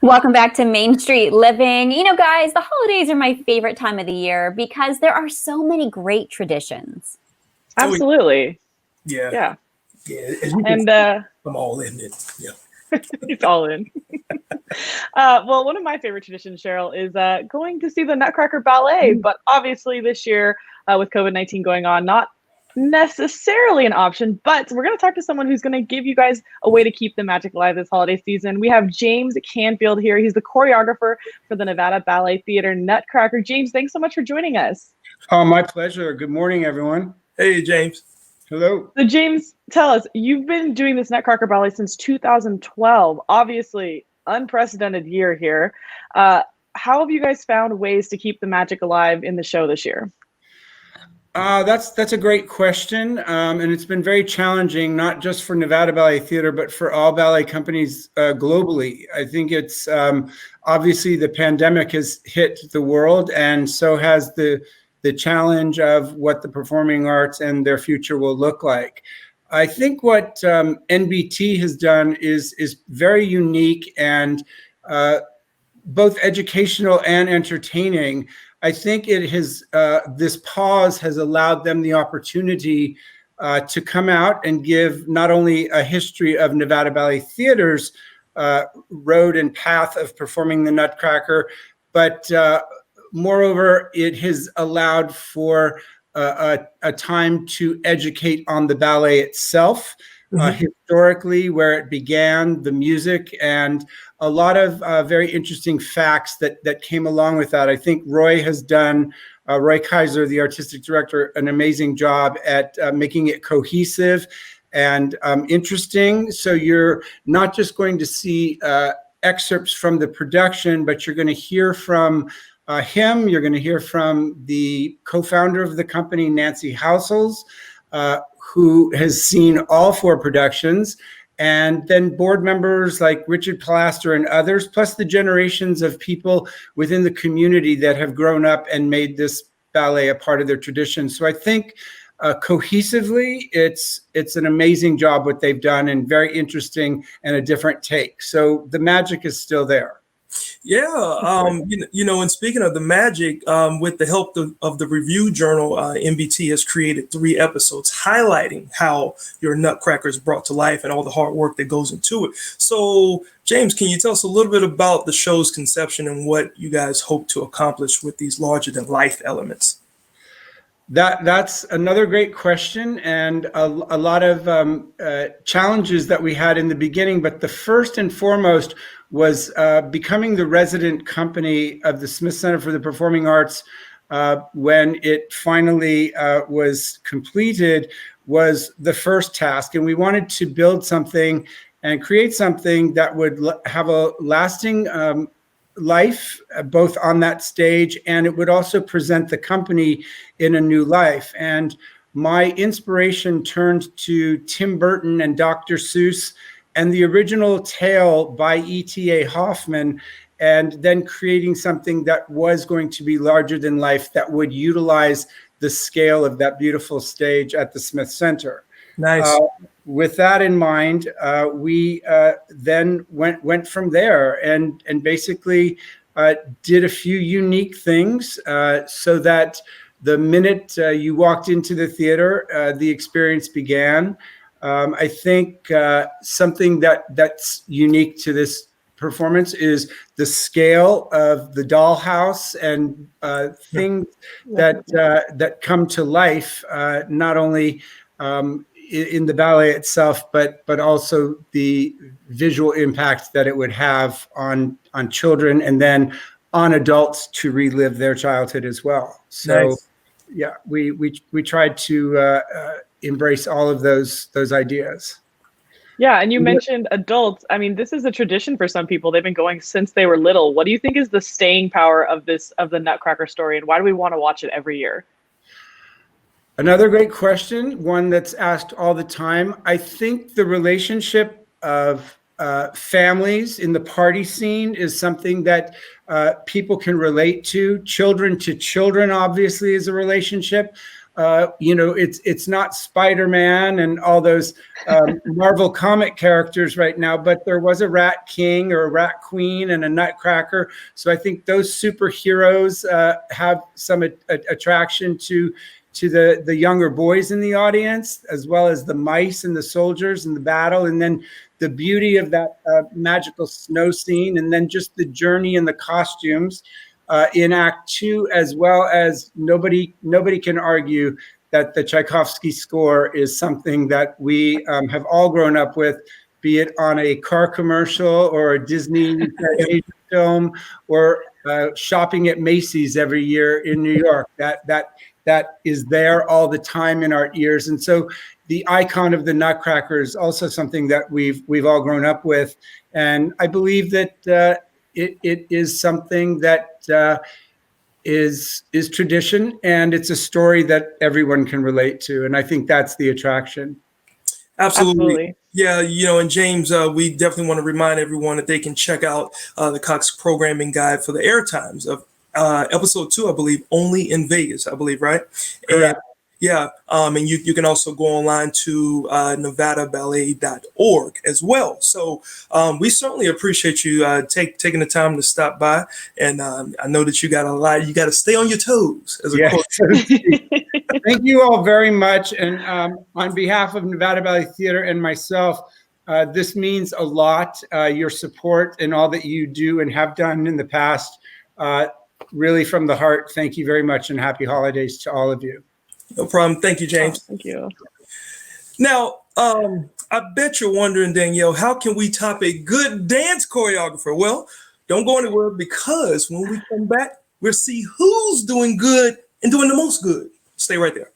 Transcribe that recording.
Welcome back to Main Street Living. You know, guys, the holidays are my favorite time of the year because there are so many great traditions. Absolutely. Yeah. Yeah. Yeah. As you can And see, I'm all in it. Yeah. it's all in. Well, one of my favorite traditions, Cheryl, is going to see the Nutcracker Ballet. But obviously this year, with COVID-19 going on, not necessarily an option, but we're going to talk to someone who's going to give you guys a way to keep the magic alive this holiday season. We have James Canfield here. He's the choreographer for the Nevada Ballet Theatre Nutcracker. James, thanks so much for joining us. Oh, my pleasure. Good morning, everyone. Hey, James. Hello. So James, tell us, you've been doing this Nutcracker Ballet since 2012, obviously unprecedented year here. How have you guys found ways to keep the magic alive in the show this year? That's a great question, and it's been very challenging, not just for Nevada Ballet Theatre, but for all ballet companies globally. I think it's obviously the pandemic has hit the world, and so has the challenge of what the performing arts and their future will look like. I think what NBT has done is very unique and both educational and entertaining. I think it has this pause has allowed them the opportunity to come out and give not only a history of Nevada Ballet Theatre's road and path of performing the Nutcracker, but moreover, it has allowed for a time to educate on the ballet itself, historically, where it began, the music, and a lot of very interesting facts that came along with that. I think Roy has done, Roy Kaiser, the artistic director, an amazing job at making it cohesive and interesting. So you're not just going to see excerpts from the production, but you're going to hear from him. You're going to hear from the co-founder of the company, Nancy Housels, who has seen all 4 productions, and then board members like Richard Plaster and others, plus the generations of people within the community that have grown up and made this ballet a part of their tradition. So I think cohesively, it's an amazing job what they've done, and very interesting and a different take. So the magic is still there. Yeah, and speaking of the magic, with the help of the review journal, NBT has created 3 episodes highlighting how your Nutcracker is brought to life and all the hard work that goes into it. So, James, can you tell us a little bit about the show's conception and what you guys hope to accomplish with these larger-than-life elements? That's another great question, and a lot of challenges that we had in the beginning. But the first and foremost was becoming the resident company of the Smith Center for the Performing Arts when it finally was completed, was the first task. And we wanted to build something and create something that would have a lasting life, both on that stage, and it would also present the company in a new life. And my inspiration turned to Tim Burton and Dr. Seuss and the original tale by E.T.A. Hoffman, and then creating something that was going to be larger than life, that would utilize the scale of that beautiful stage at the Smith Center. Nice. With that in mind, we then went from there and basically did a few unique things so that the minute you walked into the theater, the experience began. I think something that's unique to this performance is the scale of the dollhouse and things that come to life, not only in the ballet itself, but also the visual impact that it would have on children and then on adults to relive their childhood as well. So, nice. Yeah, we tried to embrace all of those ideas. Yeah, and you mentioned adults. I mean, this is a tradition for some people. They've been going since they were little. What do you think is the staying power of the Nutcracker story, and why do we want to watch it every year? Another great question, one that's asked all the time. I think the relationship of families in the party scene is something that people can relate to. Children to children, obviously, is a relationship. It's not Spider-Man and all those Marvel comic characters right now, but there was a Rat King or a Rat Queen and a Nutcracker. So I think those superheroes have some attraction to the younger boys in the audience, as well as the mice and the soldiers in the battle, and then the beauty of that magical snow scene, and then just the journey and the costumes in Act 2, as well as nobody can argue that the Tchaikovsky score is something that we have all grown up with, be it on a car commercial or a Disney film or shopping at Macy's every year in New York. That is there all the time in our ears. And so the icon of the Nutcracker is also something that we've all grown up with. And I believe that it is something that is tradition, and it's a story that everyone can relate to. And I think that's the attraction. Absolutely. Yeah, and James, we definitely want to remind everyone that they can check out the Cox programming guide for the air times of episode 2, I believe, only in Vegas, I believe, right? Correct. And you can also go online to nevadaballet.org as well. So we certainly appreciate you taking the time to stop by. And I know that you got to stay on your toes as a coach. Thank you all very much. And on behalf of Nevada Ballet Theatre and myself, this means a lot, your support and all that you do and have done in the past. Really from the heart, thank you very much, and happy holidays to all of you. No problem. Thank you, James. Thank you. Now, I bet you're wondering, Danielle, how can we top a good dance choreographer? Well, don't go anywhere, because when we come back, we'll see who's doing good and doing the most good. Stay right there.